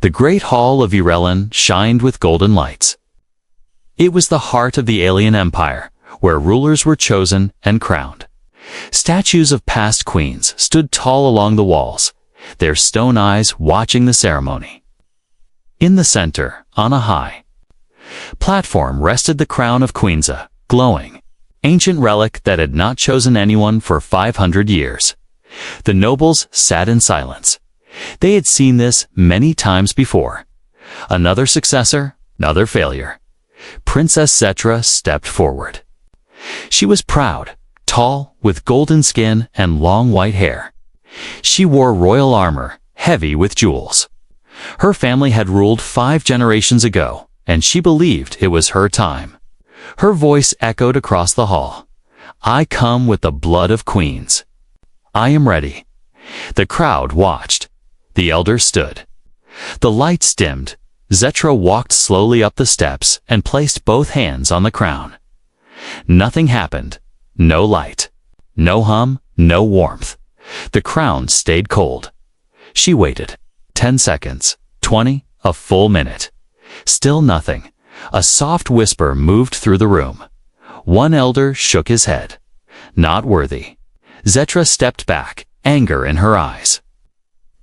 The great hall of Irelen shined with golden lights. It was the heart of the alien empire, where rulers were chosen and crowned. Statues of past queens stood tall along the walls, their stone eyes watching the ceremony. In the center, on a high platform, rested the crown of Queenza, glowing, ancient relic that had not chosen anyone for 500 years. The nobles sat in silence. They had seen this many times before. Another successor, another failure. Princess Zetra stepped forward. She was proud, tall, with golden skin and long white hair. She wore royal armor, heavy with jewels. Her family had ruled 5 generations ago, and she believed it was her time. Her voice echoed across the hall. "I come with the blood of queens. I am ready." The crowd watched. The elders stood. The lights dimmed. Zetra walked slowly up the steps and placed both hands on the crown. Nothing happened. No light. No hum. No warmth. The crown stayed cold. She waited. 10 seconds. 20. A full minute. Still nothing. A soft whisper moved through the room. One elder shook his head. Not worthy. Zetra stepped back, anger in her eyes.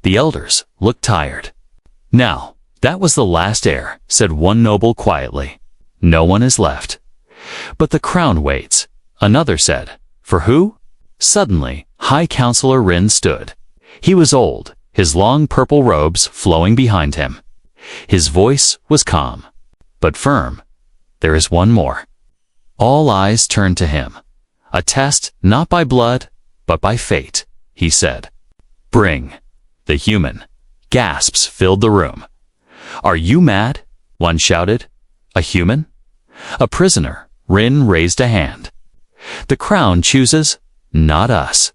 The elders looked tired. "Now, that was the last heir," said one noble quietly. "No one is left." "But the crown waits," another said. "For who?" Suddenly, High Counselor Rin stood. He was old, his long purple robes flowing behind him. His voice was calm, but firm. "There is one more." All eyes turned to him. "A test not by blood, but by fate," he said. "Bring the human." Gasps filled the room. "Are you mad?" one shouted. "A human?" "A prisoner." Rin raised a hand. "The crown chooses, not us."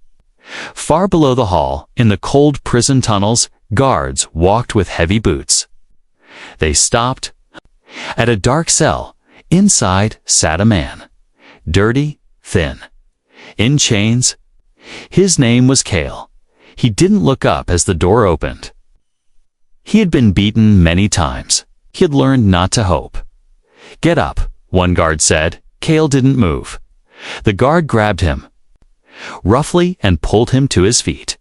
Far below the hall, in the cold prison tunnels, guards walked with heavy boots. They stopped. At a dark cell, inside sat a man. Dirty, thin, in chains. His name was Kale. He didn't look up as the door opened. He had been beaten many times. He had learned not to hope. "Get up," one guard said. Kale didn't move. The guard grabbed him roughly and pulled him to his feet.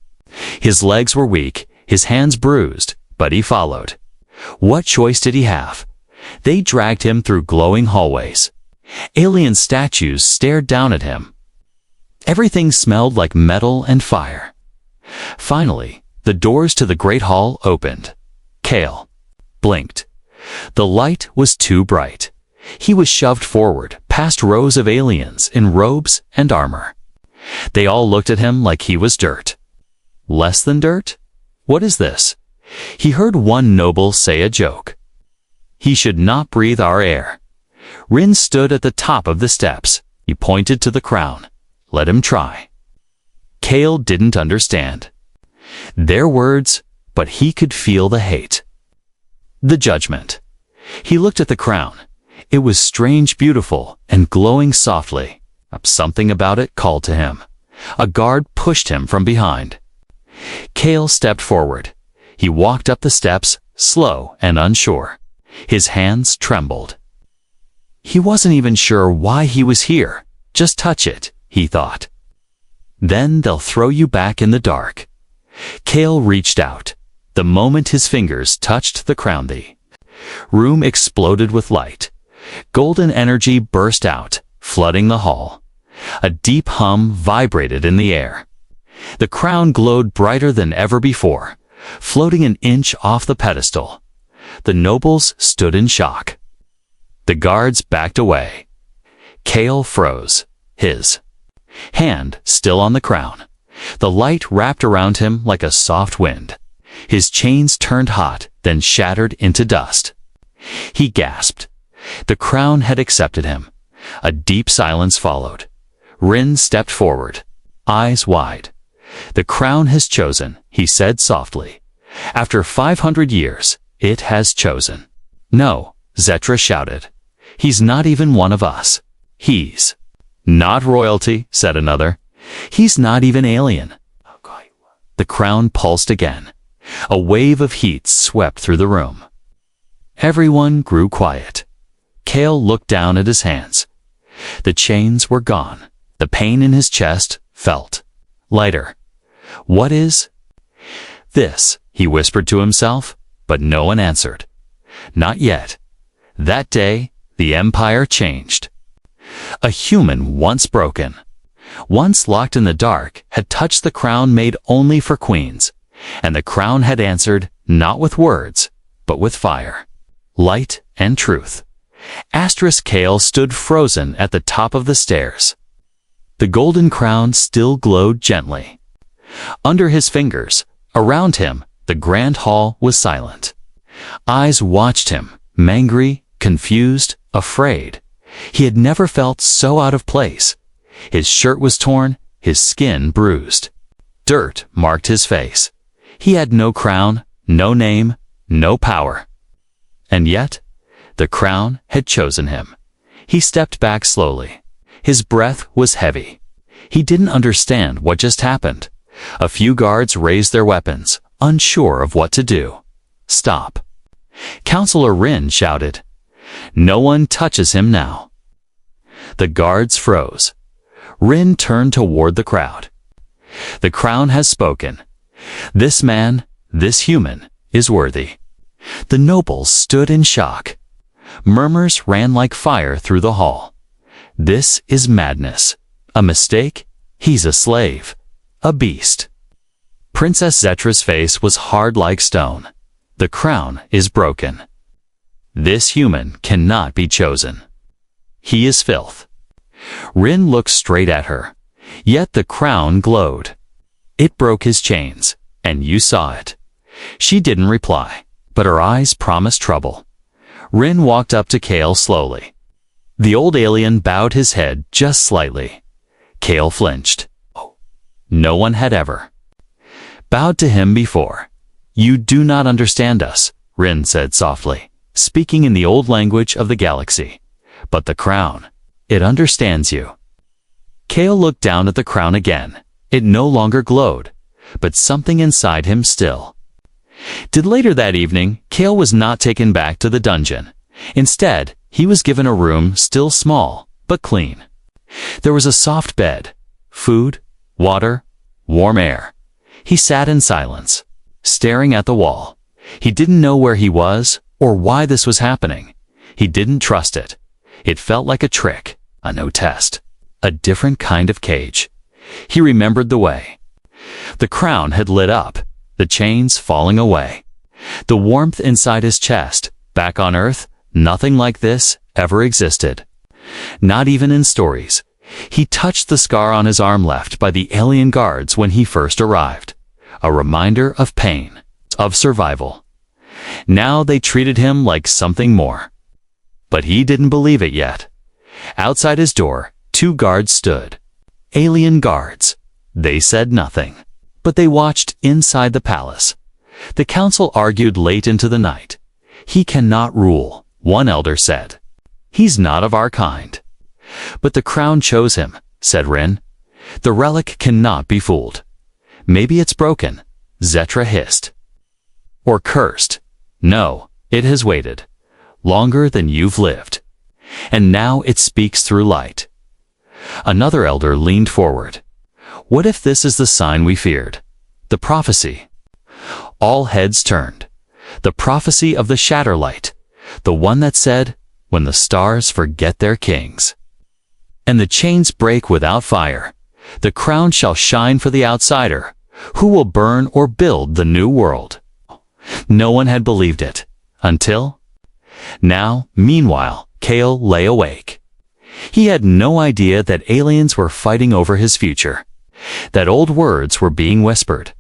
His legs were weak, his hands bruised, but he followed. What choice did he have? They dragged him through glowing hallways. Alien statues stared down at him. Everything smelled like metal and fire. Finally, the doors to the great hall opened. Kale blinked. The light was too bright. He was shoved forward, past rows of aliens in robes and armor. They all looked at him like he was dirt. Less than dirt? What is this? He heard one noble say a joke. "He should not breathe our air." Rin stood at the top of the steps. He pointed to the crown. "Let him try." Kale didn't understand their words, but he could feel the hate. The judgment. He looked at the crown. It was strange, beautiful, and glowing softly. Something about it called to him. A guard pushed him from behind. Kale stepped forward. He walked up the steps, slow and unsure. His hands trembled. He wasn't even sure why he was here. Just touch it, he thought. Then they'll throw you back in the dark. Kale reached out. The moment his fingers touched the crown, the room exploded with light. Golden energy burst out, flooding the hall. A deep hum vibrated in the air. The crown glowed brighter than ever before, floating an inch off the pedestal. The nobles stood in shock. The guards backed away. Kale froze, his hand still on the crown. The light wrapped around him like a soft wind. His chains turned hot, then shattered into dust. He gasped. The crown had accepted him. A deep silence followed. Rin stepped forward, eyes wide. "The crown has chosen," he said softly. "After 500 years, it has chosen." "No," Zetra shouted. "He's not even one of us. He's not royalty," said another. "He's not even alien." The crown pulsed again. A wave of heat swept through the room. Everyone grew quiet. Kale looked down at his hands. The chains were gone. The pain in his chest felt lighter. "What is this?" he whispered to himself, but no one answered. Not yet. That day, the empire changed. A human once broken, once locked in the dark, had touched the crown made only for queens, and the crown had answered not with words, but with fire, light, and truth. Kale stood frozen at the top of the stairs. The golden crown still glowed gently. Under his fingers, around him, the grand hall was silent. Eyes watched him, angry, confused, afraid. He had never felt so out of place. His shirt was torn, his skin bruised. Dirt marked his face. He had no crown, no name, no power. And yet, the crown had chosen him. He stepped back slowly. His breath was heavy. He didn't understand what just happened. A few guards raised their weapons, unsure of what to do. "Stop." Counselor Rin shouted. "No one touches him now." The guards froze. Rin turned toward the crowd. "The crown has spoken. This man, this human, is worthy." The nobles stood in shock. Murmurs ran like fire through the hall. "This is madness. A mistake? He's a slave. A beast." Princess Zetra's face was hard like stone. "The crown is broken. This human cannot be chosen. He is filth." Rin looked straight at her. Yet the crown glowed. It broke his chains, and you saw it. She didn't reply, but her eyes promised trouble. Rin walked up to Kale slowly. The old alien bowed his head just slightly. Kale flinched. No one had ever bowed to him before. "You do not understand us," Rin said softly, speaking in the old language of the galaxy. "But the crown, it understands you." Kale looked down at the crown again. It no longer glowed, but something inside him still did. Later that evening, Kale was not taken back to the dungeon. Instead, he was given a room still small, but clean. There was a soft bed, food, water, warm air. He sat in silence, staring at the wall. He didn't know where he was or why this was happening. He didn't trust it. It felt like a trick, a no test, a different kind of cage. He remembered the way. The crown had lit up, the chains falling away. The warmth inside his chest, back on Earth, nothing like this ever existed. Not even in stories. He touched the scar on his arm left by the alien guards when he first arrived. A reminder of pain, of survival. Now they treated him like something more. But he didn't believe it yet. Outside his door, 2 guards stood. Alien guards. They said nothing, but they watched inside the palace. The council argued late into the night. "He cannot rule," one elder said. "He's not of our kind." "But the crown chose him," said Rin. "The relic cannot be fooled." "Maybe it's broken," Zetra hissed. "Or cursed." "No, it has waited. Longer than you've lived. And now it speaks through light." Another elder leaned forward. "What if this is the sign we feared? The prophecy?" All heads turned. The prophecy of the Shatterlight. The one that said, "When the stars forget their kings, and the chains break without fire, the crown shall shine for the outsider, who will burn or build the new world." No one had believed it, until now. Meanwhile, Kale lay awake. He had no idea that aliens were fighting over his future, that old words were being whispered,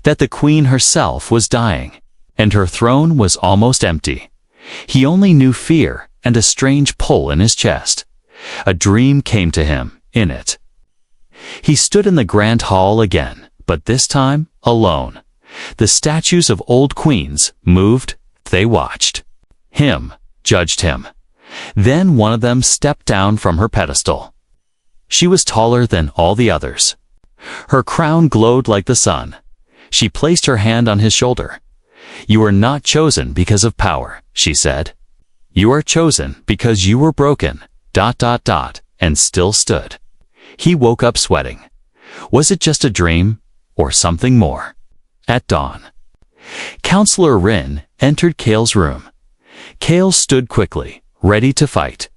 that the queen herself was dying, and her throne was almost empty. He only knew fear and a strange pull in his chest. A dream came to him, in it. He stood in the grand hall again, but this time, alone. The statues of old queens moved, they watched him, judged him. Then one of them stepped down from her pedestal. She was taller than all the others. Her crown glowed like the sun. She placed her hand on his shoulder. "You are not chosen because of power," she said. "You are chosen because you were broken, ... and still stood." He woke up sweating. Was it just a dream, or something more? At dawn, Counselor Rin entered Kale's room. Kale stood quickly, ready to fight.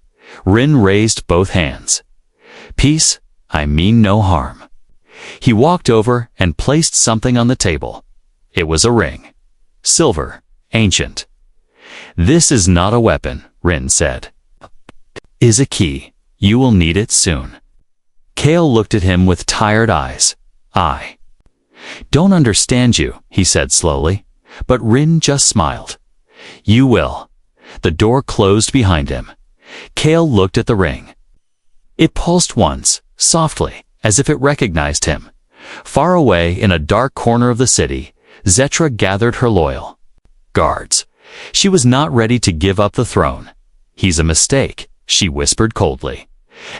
Rin raised both hands. "Peace, I mean no harm." He walked over and placed something on the table. It was a ring. Silver, ancient. "This is not a weapon," Rin said. "Is a key. You will need it soon." Kale looked at him with tired eyes. "I don't understand you," he said slowly, but Rin just smiled. "You will." The door closed behind him. Kale looked at the ring. It pulsed once, softly, as if it recognized him. Far away in a dark corner of the city, Zetra gathered her loyal guards. She was not ready to give up the throne. "He's a mistake," she whispered coldly,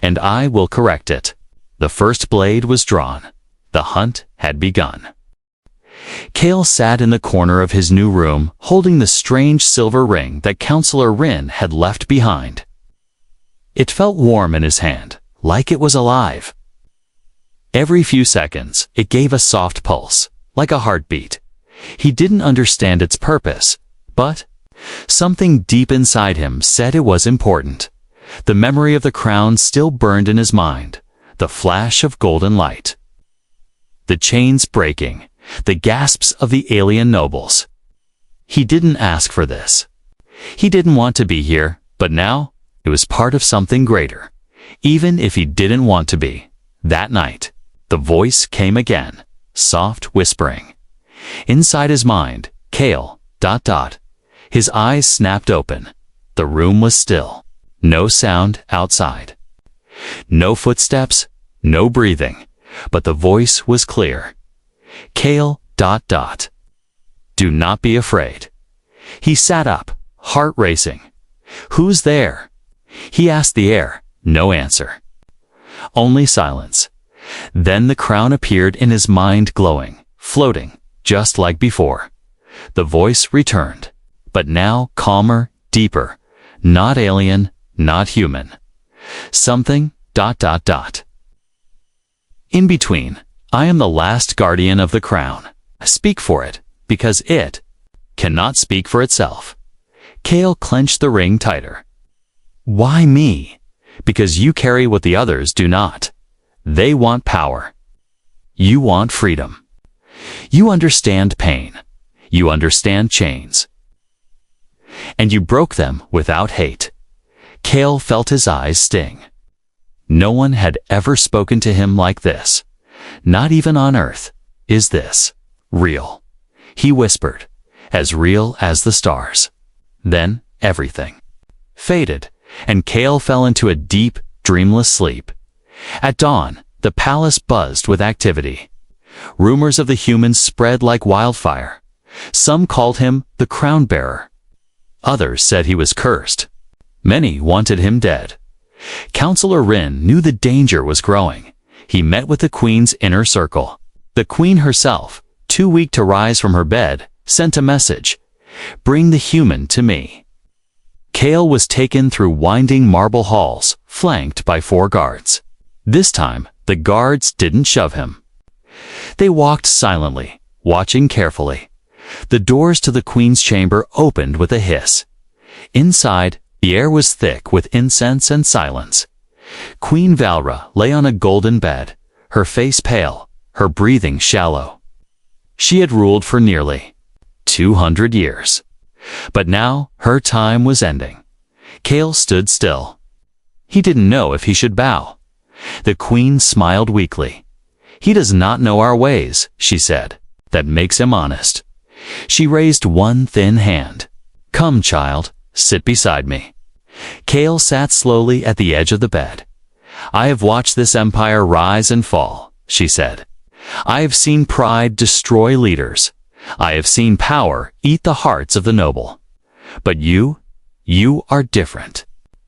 "and I will correct it." The first blade was drawn. The hunt had begun. Kale sat in the corner of his new room, holding the strange silver ring that Counselor Rin had left behind. It felt warm in his hand, like it was alive. Every few seconds, it gave a soft pulse, like a heartbeat. He didn't understand its purpose, but something deep inside him said it was important. The memory of the crown still burned in his mind, the flash of golden light. The chains breaking, the gasps of the alien nobles. He didn't ask for this. He didn't want to be here, but now it was part of something greater, even if he didn't want to be. That night, the voice came again, soft whispering. Inside his mind, Kale, ... His eyes snapped open. The room was still. No sound outside. No footsteps, no breathing, but the voice was clear. Kale ... Do not be afraid. He sat up, heart racing. "Who's there?" He asked the air. No answer. Only silence. Then the crown appeared in his mind, glowing, floating, just like before. The voice returned, but now calmer, deeper, not alien, not human. Something ... In between, I am the last guardian of the crown. Speak for it, because it cannot speak for itself. Kale clenched the ring tighter. Why me? Because you carry what the others do not. They want power. You want freedom. You understand pain. You understand chains. And you broke them without hate. Kale felt his eyes sting. No one had ever spoken to him like this. Not even on Earth. Is this real? He whispered, as real as the stars. Then everything faded, and Kale fell into a deep, dreamless sleep. At dawn, the palace buzzed with activity. Rumors of the humans spread like wildfire. Some called him the crown bearer. Others said he was cursed. Many wanted him dead. Counselor Rin knew the danger was growing. He met with the queen's inner circle. The queen herself, too weak to rise from her bed, sent a message. Bring the human to me. Kale was taken through winding marble halls, flanked by 4 guards. This time, the guards didn't shove him. They walked silently, watching carefully. The doors to the queen's chamber opened with a hiss. Inside, the air was thick with incense and silence. Queen Valra lay on a golden bed, her face pale, her breathing shallow. She had ruled for nearly 200 years. But now her time was ending. Kale stood still. He didn't know if he should bow. The queen smiled weakly. He does not know our ways, she said. That makes him honest. She raised one thin hand. Come, child, sit beside me. Kale sat slowly at the edge of the bed. I have watched this empire rise and fall, she said. I have seen pride destroy leaders. I have seen power eat the hearts of the noble. But you are different.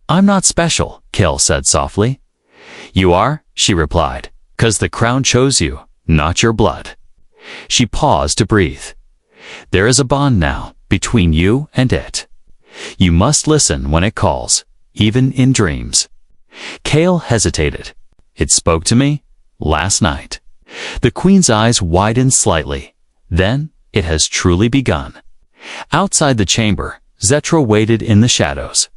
I'm not special, Kale said softly. You are, she replied, 'cause the crown chose you, not your blood. She paused to breathe. There is a bond now between you and it. You must listen when it calls, even in dreams. Kale hesitated. It spoke to me last night. The queen's eyes widened slightly. Then it has truly begun. Outside the chamber, Zetra waited in the shadows.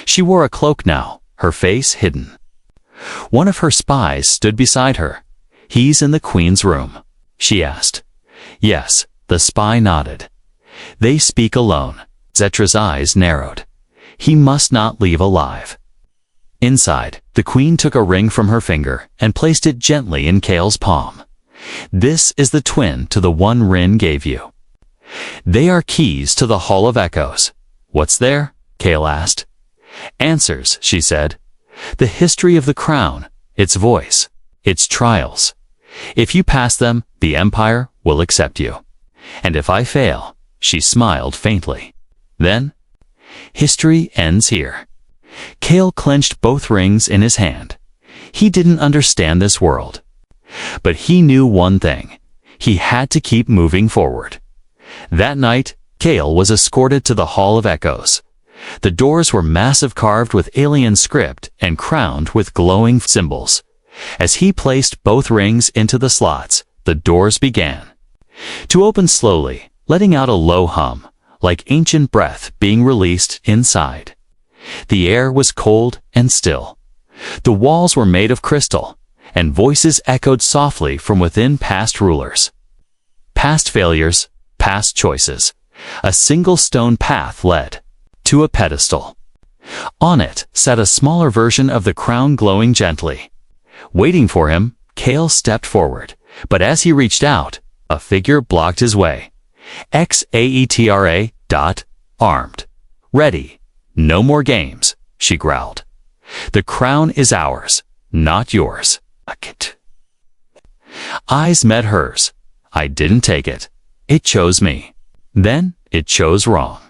She wore a cloak now, her face hidden. One of her spies stood beside her. He's in the queen's room, she asked. Yes, the spy nodded. They speak alone. Zetra's eyes narrowed. He must not leave alive. Inside, the queen took a ring from her finger and placed it gently in Kale's palm. This is the twin to the one Rin gave you. They are keys to the Hall of Echoes. What's there? Kale asked. Answers, she said. The history of the crown, its voice, its trials. If you pass them, the Empire will accept you. And if I fail, she smiled faintly. Then, history ends here. Kale clenched both rings in his hand. He didn't understand this world. But he knew one thing. He had to keep moving forward. That night, Kale was escorted to the Hall of Echoes. The doors were massive, carved with alien script and crowned with glowing symbols. As he placed both rings into the slots, the doors began to open slowly, letting out a low hum, like ancient breath being released inside. The air was cold and still. The walls were made of crystal, and voices echoed softly from within past rulers. Past failures, past choices. A single stone path led to a pedestal. On it sat a smaller version of the crown, glowing gently. Waiting for him, Kale stepped forward, but as he reached out, a figure blocked his way. Xaetra. Armed. Ready. No more games, she growled. The crown is ours, not yours. Eyes met hers. I didn't take it. It chose me. Then it chose wrong.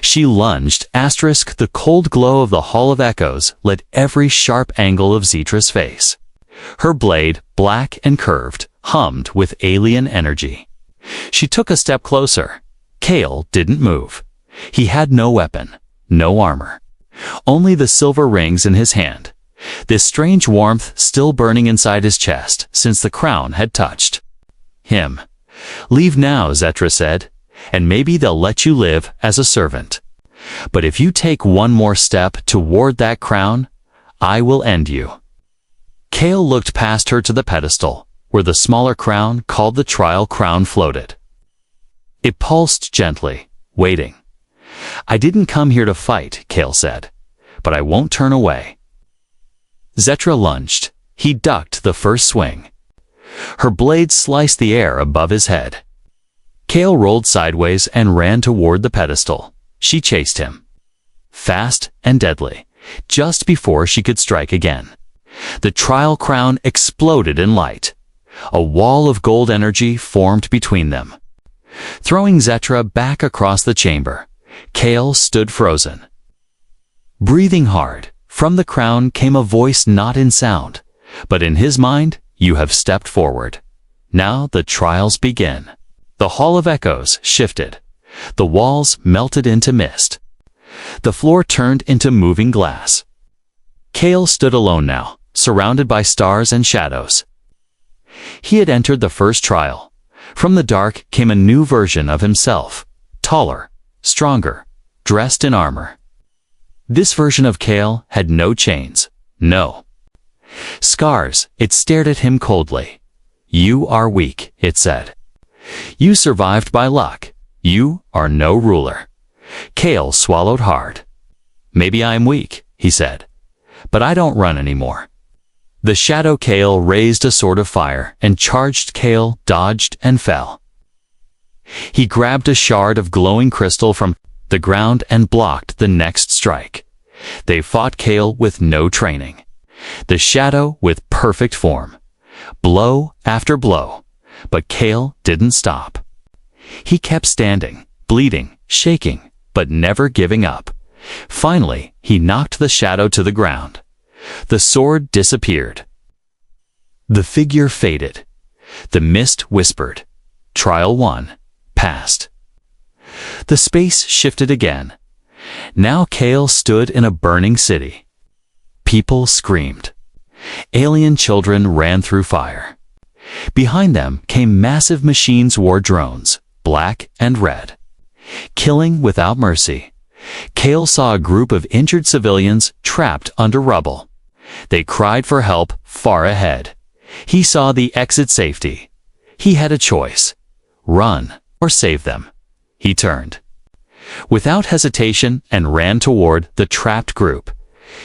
She lunged. The cold glow of the Hall of Echoes lit every sharp angle of Zetra's face. Her blade, black and curved, hummed with alien energy. She took a step closer. Kale didn't move. He had no weapon, no armor. Only the silver rings in his hand. This strange warmth still burning inside his chest since the crown had touched him. Leave now, Zetra said, and maybe they'll let you live as a servant. But if you take one more step toward that crown, I will end you. Kale looked past her to the pedestal, where the smaller crown called the trial crown floated. It pulsed gently, waiting. I didn't come here to fight, Kale said, but I won't turn away. Zetra lunged. He ducked the first swing. Her blade sliced the air above his head. Kale rolled sideways and ran toward the pedestal. She chased him. Fast and deadly, just before she could strike again. The trial crown exploded in light. A wall of gold energy formed between them. Throwing Zetra back across the chamber, Kale stood frozen. Breathing hard, from the crown came a voice not in sound, but in his mind, you have stepped forward. Now the trials begin. The Hall of Echoes shifted. The walls melted into mist. The floor turned into moving glass. Kale stood alone now, surrounded by stars and shadows. He had entered the first trial. From the dark came a new version of himself, taller, stronger, dressed in armor. This version of Kale had no chains, no scars. It stared at him coldly. You are weak, it said. You survived by luck. You are no ruler. Kale swallowed hard. Maybe I'm weak, he said, but I don't run anymore. The shadow Kale raised a sword of fire and charged. Kale dodged and fell. He grabbed a shard of glowing crystal from the ground and blocked the next strike. They fought. Kale with no training. The shadow with perfect form. Blow after blow. But Kale didn't stop. He kept standing, bleeding, shaking, but never giving up. Finally, he knocked the shadow to the ground. The sword disappeared. The figure faded. The mist whispered, Trial 1. Passed. The space shifted again. Now Kale stood in a burning city. People screamed. Alien children ran through fire. Behind them came massive machines war drones, black and red. Killing without mercy. Kale saw a group of injured civilians trapped under rubble. They cried for help far ahead. He saw the exit safety. He had a choice. Run or save them. He turned. Without hesitation and ran toward the trapped group.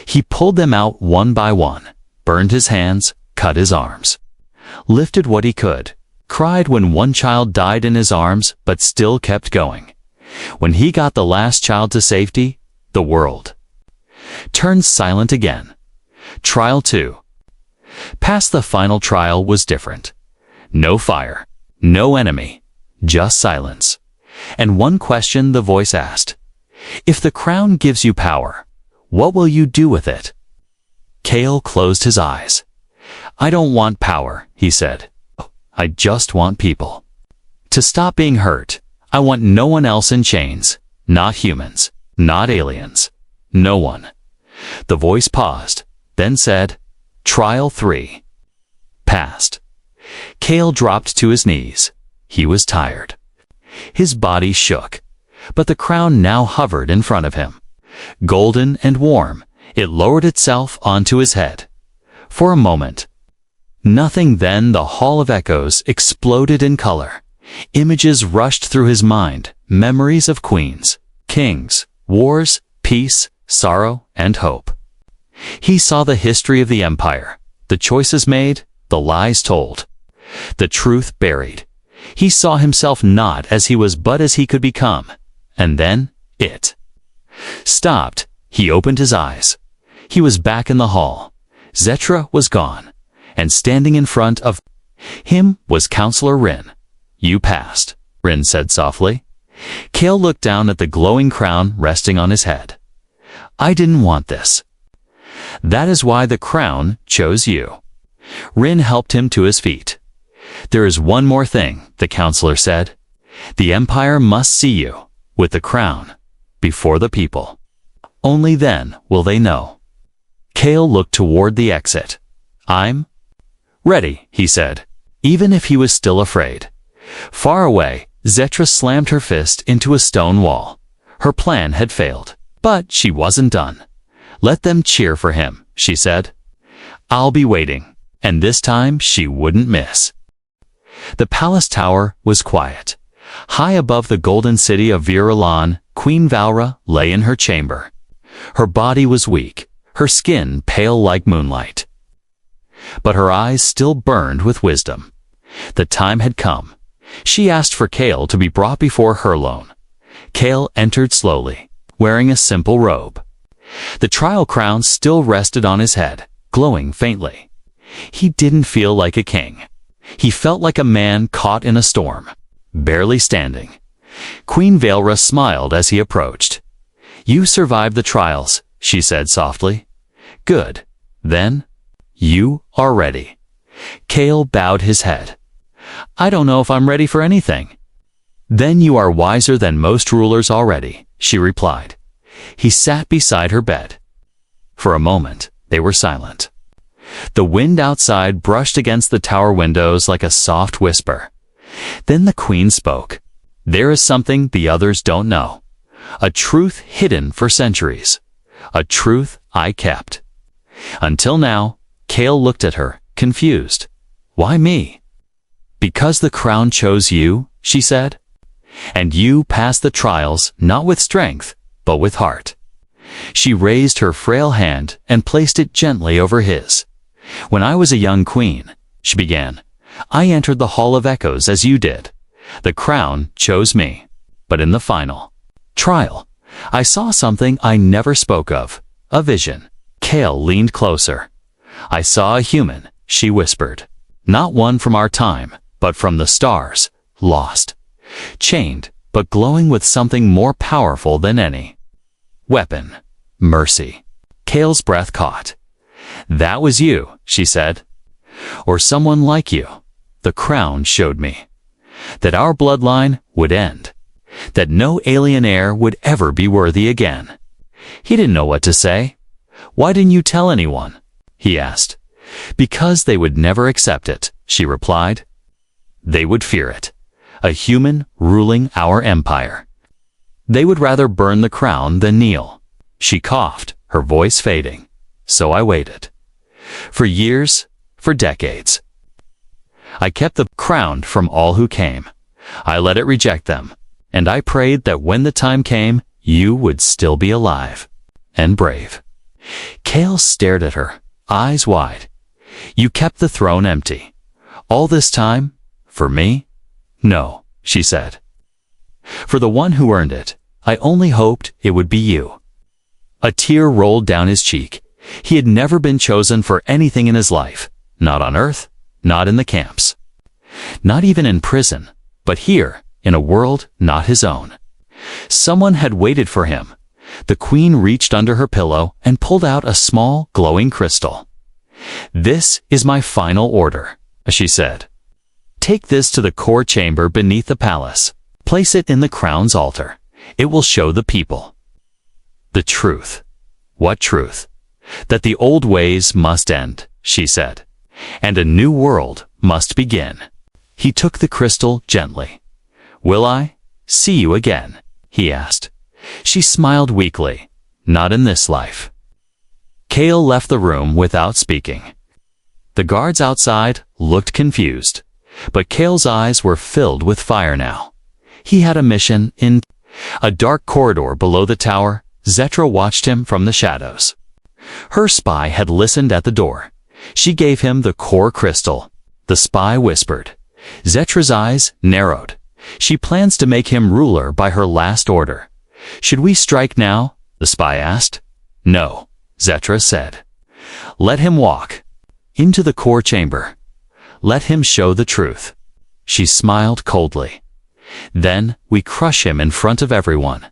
He pulled them out one by one, burned his hands, cut his arms. Lifted what he could, cried when one child died in his arms but still kept going. When he got the last child to safety, the world turned silent again. Trial 2. Past the final trial was different. No fire, no enemy, just silence. And one question the voice asked. If the crown gives you power, what will you do with it? Kale closed his eyes. I don't want power, he said. I just want people to stop being hurt. I want no one else in chains, not humans, not aliens, no one. The voice paused, then said, Trial 3. Passed. Kale dropped to his knees. He was tired. His body shook, but the crown now hovered in front of him. Golden and warm, it lowered itself onto his head. For a moment, nothing, then the Hall of Echoes exploded in color. Images rushed through his mind, memories of queens, kings, wars, peace, sorrow, and hope. He saw the history of the empire, the choices made, the lies told, the truth buried. He saw himself not as he was but as he could become. And then, it stopped. He opened his eyes. He was back in the hall. Zetra was gone, and standing in front of him was Counselor Rin. You passed, Rin said softly. Kale looked down at the glowing crown resting on his head. I didn't want this. That is why the crown chose you. Rin helped him to his feet. There is one more thing, the counselor said. The Empire must see you, with the crown, before the people. Only then will they know. Kale looked toward the exit. I'm ready, he said, even if he was still afraid. Far away, Zetra slammed her fist into a stone wall. Her plan had failed, but she wasn't done. Let them cheer for him, she said. I'll be waiting, and this time she wouldn't miss. The palace tower was quiet. High above the golden city of Viralan, Queen Valra lay in her chamber. Her body was weak, her skin pale like moonlight. But her eyes still burned with wisdom. The time had come. She asked for Kale to be brought before her alone. Kale entered slowly, wearing a simple robe. The trial crown still rested on his head, glowing faintly. He didn't feel like a king. He felt like a man caught in a storm, barely standing. Queen Valra smiled as he approached. You survived the trials, she said softly. Good. Then, you are ready. Kale bowed his head. I don't know if I'm ready for anything. Then you are wiser than most rulers already, she replied. He sat beside her bed. For a moment, they were silent. The wind outside brushed against the tower windows like a soft whisper. Then the queen spoke. There is something the others don't know. A truth hidden for centuries. A truth I kept. Until now, Kale looked at her, confused. Why me? Because the crown chose you, she said. And you passed the trials not with strength, but with heart. She raised her frail hand and placed it gently over his. When I was a young queen, she began, I entered the Hall of Echoes as you did. The crown chose me. But in the final trial, I saw something I never spoke of, a vision. Kale leaned closer. I saw a human, she whispered. Not one from our time, but from the stars, lost. Chained, but glowing with something more powerful than any weapon. Mercy. Kale's breath caught. That was you, she said. Or someone like you. The crown showed me. that our bloodline would end, that no alien heir would ever be worthy again. He didn't know what to say. "Why didn't you tell anyone?" he asked. "Because they would never accept it," she replied. "They would fear it. A human ruling our empire. They would rather burn the crown than kneel." She coughed, her voice fading. So I waited. For years, for decades. I kept the crown from all who came. I let it reject them, and I prayed that when the time came, you would still be alive and brave. Kale stared at her, eyes wide. "You kept the throne empty. All this time? For me?" "No," she said. "For the one who earned it, I only hoped it would be you." A tear rolled down his cheek. He had never been chosen for anything in his life. Not on Earth, not in the camps. Not even in prison, but here, in a world not his own. Someone had waited for him. The queen reached under her pillow and pulled out a small, glowing crystal. "This is my final order," she said. "Take this to the core chamber beneath the palace. Place it in the crown's altar. It will show the people the truth." "What truth?" "That the old ways must end," she said, "and a new world must begin." He took the crystal gently. "Will I see you again?" he asked. She smiled weakly. "Not in this life." Kale left the room without speaking. The guards outside looked confused, but Kale's eyes were filled with fire now. He had a mission in a dark corridor below the tower. Zetra watched him from the shadows. Her spy had listened at the door. She gave him the core crystal. The spy whispered. Zetra's eyes narrowed. "She plans to make him ruler by her last order." "Should we strike now?" the spy asked. "No," Zetra said. "Let him walk into the core chamber. Let him show the truth." She smiled coldly. "Then we crush him in front of everyone."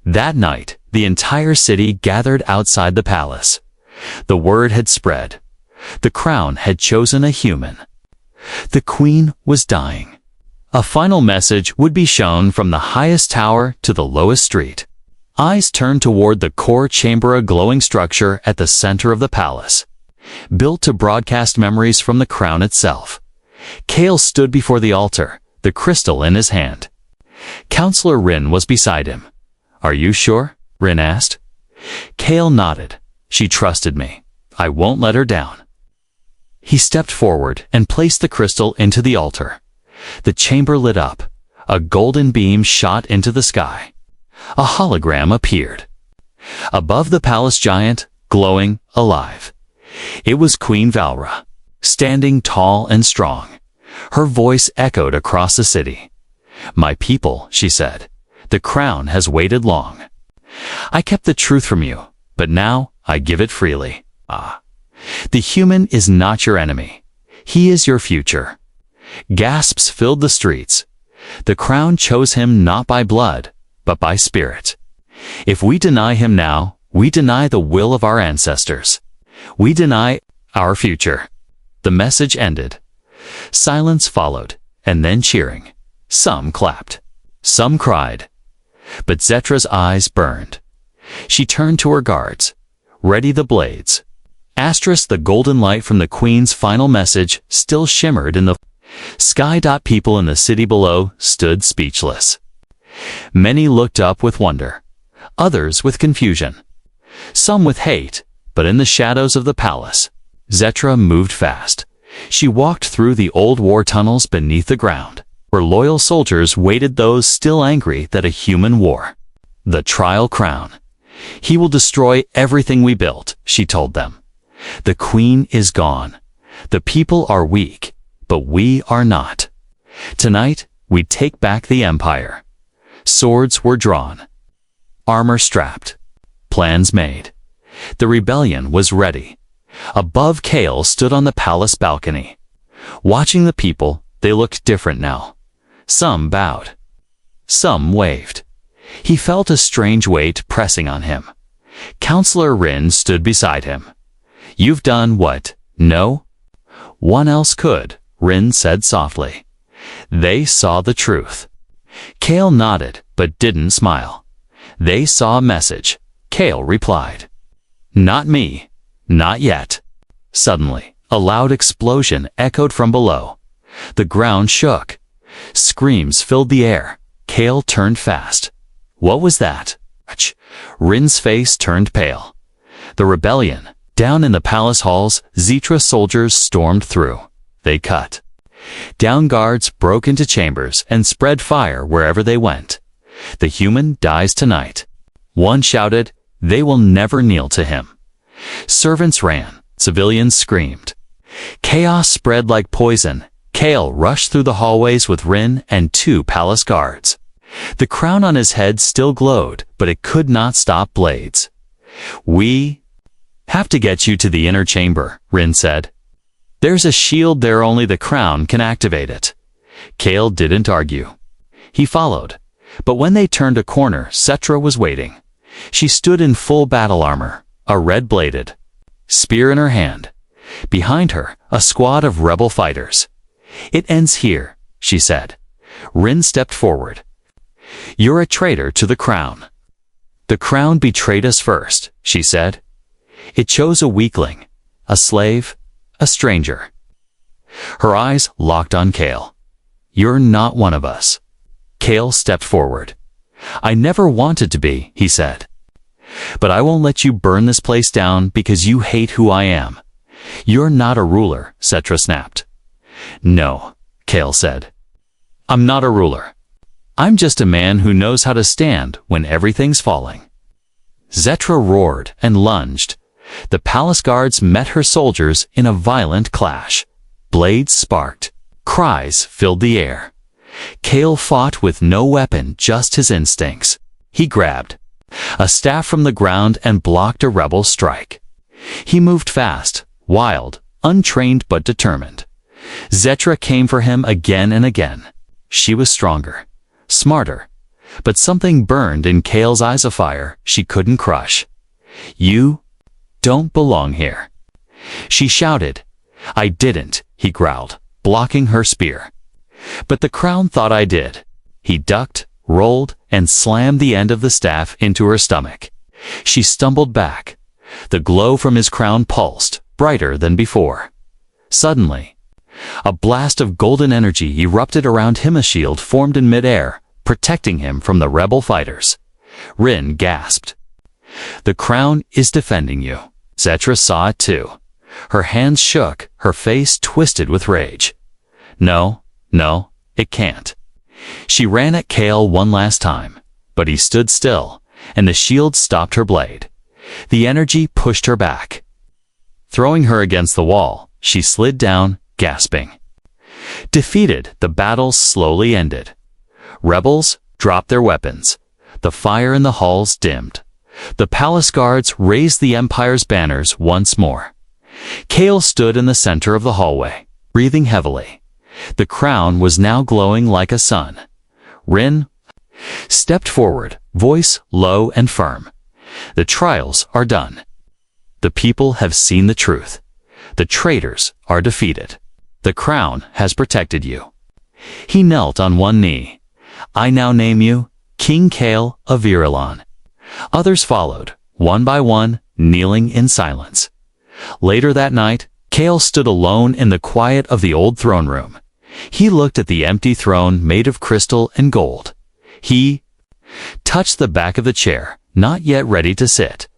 That night, the entire city gathered outside the palace. The word had spread. The crown had chosen a human. The queen was dying. A final message would be shown from the highest tower to the lowest street. Eyes turned toward the core chamber, a glowing structure at the center of the palace, built to broadcast memories from the crown itself. Kale stood before the altar, the crystal in his hand. Counselor Rin was beside him. "Are you sure?" Rin asked. Kale nodded. "She trusted me. I won't let her down." He stepped forward and placed the crystal into the altar. The chamber lit up. A golden beam shot into the sky. A hologram appeared. Above the palace giant, glowing, alive. It was Queen Valra, standing tall and strong. Her voice echoed across the city. "My people," she said, "the crown has waited long. I kept the truth from you, but now I give it freely. The human is not your enemy. He is your future." Gasps filled the streets. The crown chose him not by blood, but by spirit. If we deny him now, we deny the will of our ancestors. We deny our future. The message ended. Silence followed, and then cheering. Some clapped. Some cried. But Zetra's eyes burned. She turned to her guards. "Ready the blades." The golden light from the queen's final message still shimmered in the sky. People in the city below stood speechless. Many looked up with wonder, others with confusion, some with hate, but in the shadows of the palace, Zetra moved fast. She walked through the old war tunnels beneath the ground, where loyal soldiers waited, those still angry that a human wore the trial crown. "He will destroy everything we built," she told them. "The queen is gone. The people are weak, but we are not. Tonight, we take back the empire." Swords were drawn, armor strapped, plans made. The rebellion was ready. Above, Kale stood on the palace balcony. Watching the people, they looked different now. Some bowed. Some waved. He felt a strange weight pressing on him. Counselor Rin stood beside him. "You've done what no one else could," Rin said softly. They saw the truth. Kale nodded, but didn't smile. They saw a message. Kale replied. Not me. Not yet. Suddenly, a loud explosion echoed from below. The ground shook. Screams filled the air. Kale turned fast. What was that? Rin's face turned pale. The rebellion. Down in the palace halls, Zetra soldiers stormed through. They cut down guards, broke into chambers, and spread fire wherever they went. The human dies tonight. One shouted, they will never kneel to him. Servants ran. Civilians screamed. Chaos spread like poison. Kale rushed through the hallways with Rin and 2 palace guards. The crown on his head still glowed, but it could not stop blades. We have to get you to the inner chamber, Rin said. There's a shield there, only the crown can activate it. Kale didn't argue. He followed. But when they turned a corner, Cetra was waiting. She stood in full battle armor, a red-bladed spear in her hand. Behind her, a squad of rebel fighters. It ends here, she said. Rin stepped forward. You're a traitor to the crown. The crown betrayed us first, she said. It chose a weakling, a slave, a stranger. Her eyes locked on Kale. You're not one of us. Kale stepped forward. I never wanted to be, he said. But I won't let you burn this place down because you hate who I am. You're not a ruler, Cetra snapped. No, Kale said. I'm not a ruler. I'm just a man who knows how to stand when everything's falling. Zetra roared and lunged. The palace guards met her soldiers in a violent clash. Blades sparked. Cries filled the air. Kale fought with no weapon, just his instincts. He grabbed a staff from the ground and blocked a rebel strike. He moved fast, wild, untrained but determined. Zetra came for him again and again. She was stronger, smarter, but something burned in Kale's eyes, a fire she couldn't crush. You don't belong here, she shouted. I didn't, he growled, blocking her spear. But the crown thought I did. He ducked, rolled, and slammed the end of the staff into her stomach. She stumbled back. The glow from his crown pulsed, brighter than before. Suddenly, a blast of golden energy erupted around him. A shield formed in midair, protecting him from the rebel fighters. Rin gasped. The crown is defending you. Zetra saw it too. Her hands shook, her face twisted with rage. No, it can't. She ran at Kale one last time, but he stood still, and the shield stopped her blade. The energy pushed her back. Throwing her against the wall, she slid down, gasping. Defeated, the battle slowly ended. Rebels dropped their weapons. The fire in the halls dimmed. The palace guards raised the Empire's banners once more. Kale stood in the center of the hallway, breathing heavily. The crown was now glowing like a sun. Rin stepped forward, voice low and firm. The trials are done. The people have seen the truth. The traitors are defeated. The crown has protected you. He knelt on one knee. I now name you King Kale of Irulan. Others followed, one by one, kneeling in silence. Later that night, Kale stood alone in the quiet of the old throne room. He looked at the empty throne made of crystal and gold. He touched the back of the chair, not yet ready to sit.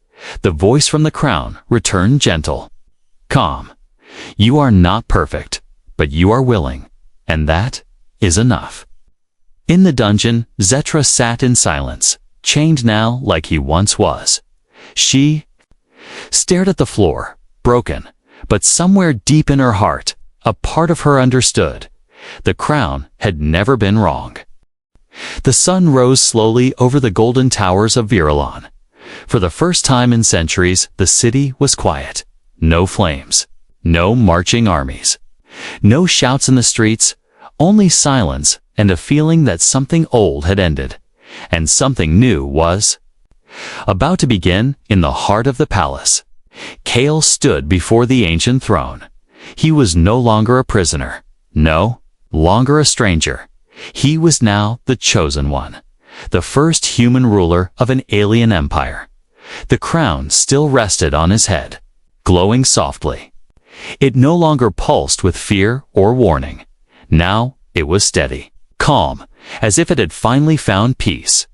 The voice from the crown returned gentle. Calm. You are not perfect, but you are willing, and that is enough. In the dungeon, Zetra sat in silence, chained now like he once was. She stared at the floor, broken, but somewhere deep in her heart, a part of her understood. The crown had never been wrong. The sun rose slowly over the golden towers of Irulan. For the first time in centuries, the city was quiet. No flames, no marching armies, no shouts in the streets, only silence and a feeling that something old had ended, and something new was about to begin. In the heart of the palace, Kale stood before the ancient throne. He was no longer a prisoner, no longer a stranger. He was now the chosen one, the first human ruler of an alien empire. The crown still rested on his head, glowing softly. It no longer pulsed with fear or warning. Now it was steady, calm, as if it had finally found peace.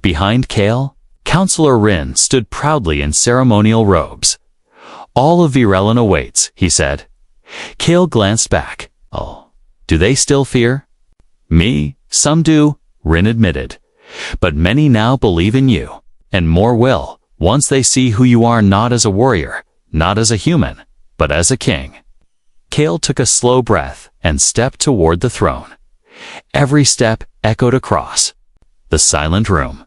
Behind Kale, Counselor Rin stood proudly in ceremonial robes. "All of Virelin awaits," he said. Kale glanced back. "Oh, do they still fear?" "Me, some do," Rin admitted. "But many now believe in you, and more will, once they see who you are, not as a warrior, not as a human, but as a king." Kale took a slow breath and stepped toward the throne. Every step echoed across the silent room.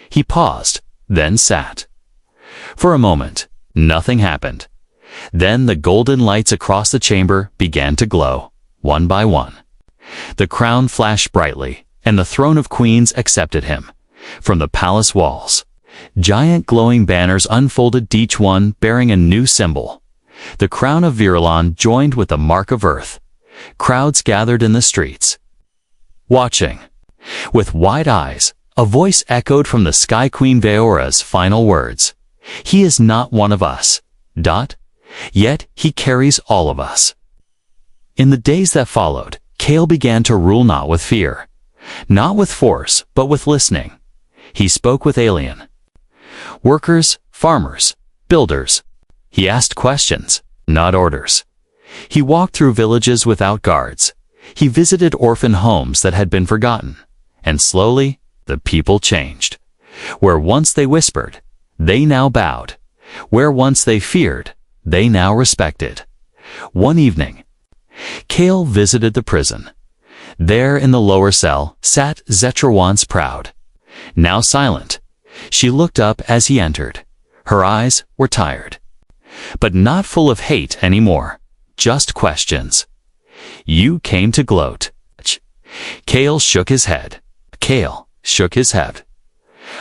He paused, then sat. For a moment, nothing happened. Then the golden lights across the chamber began to glow, one by one. The crown flashed brightly, and the throne of queens accepted him. From the palace walls, giant glowing banners unfolded, each one bearing a new symbol. The crown of Virelin joined with the mark of Earth. Crowds gathered in the streets, watching. With wide eyes, a voice echoed from the Sky Queen Veora's final words. "He is not one of us. Yet he carries all of us." In the days that followed, Kale began to rule not with fear, not with force, but with listening. He spoke with alien workers, farmers, builders. He asked questions, not orders. He walked through villages without guards. He visited orphan homes that had been forgotten. And slowly, the people changed. Where once they whispered, they now bowed. Where once they feared, they now respected. One evening, Kale visited the prison. There in the lower cell sat Zetra, once proud, now silent. She looked up as he entered. Her eyes were tired, but not full of hate anymore, just questions. "You came to gloat." Kale shook his head.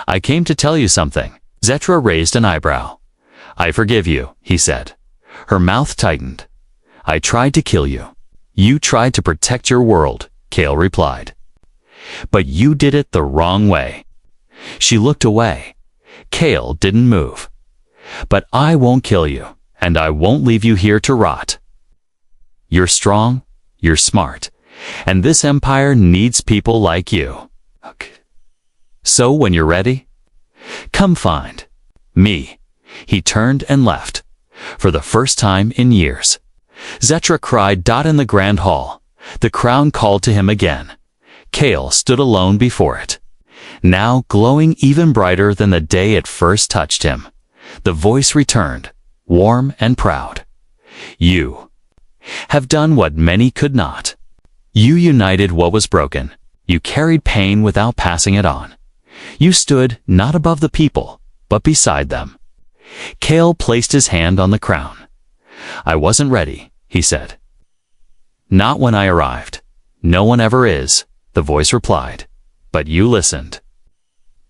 "I came to tell you something." Zetra raised an eyebrow. "I forgive you," he said. Her mouth tightened. "I tried to kill you. You tried to protect your world," Kale replied. "But you did it the wrong way." She looked away. Kale didn't move. "But I won't kill you, and I won't leave you here to rot. You're strong, you're smart, and this empire needs people like you. So when you're ready, come find me." He turned and left. For the first time in years, Zetra cried. In the grand hall, the crown called to him again. Kale stood alone before it, now glowing even brighter than the day it first touched him. The voice returned, warm and proud. "You have done what many could not. You united what was broken. You carried pain without passing it on. You stood not above the people, but beside them." Kale placed his hand on the crown. "I wasn't ready," he said. "Not when I arrived. No one ever is," the voice replied. "But you listened.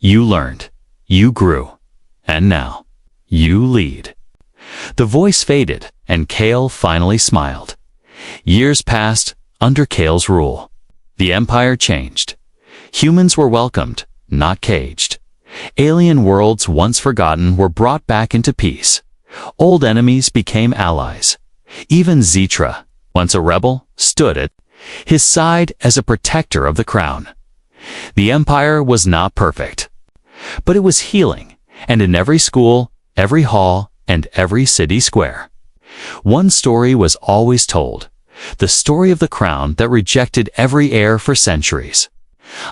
You learned. You grew. And now, you lead." The voice faded, and Kale finally smiled. Years passed under Kale's rule. The empire changed. Humans were welcomed, not caged. Alien worlds once forgotten were brought back into peace. Old enemies became allies. Even Zetra, once a rebel, stood at his side as a protector of the crown. The empire was not perfect, but it was healing, and in every school, every hall, and every city square, one story was always told. The story of the crown that rejected every heir for centuries,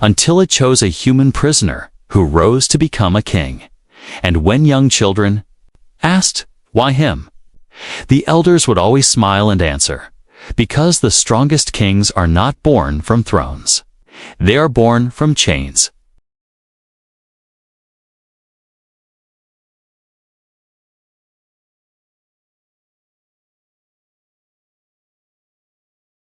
until it chose a human prisoner who rose to become a king. And when young children asked, "Why him?" the elders would always smile and answer, "Because the strongest kings are not born from thrones. They are born from chains,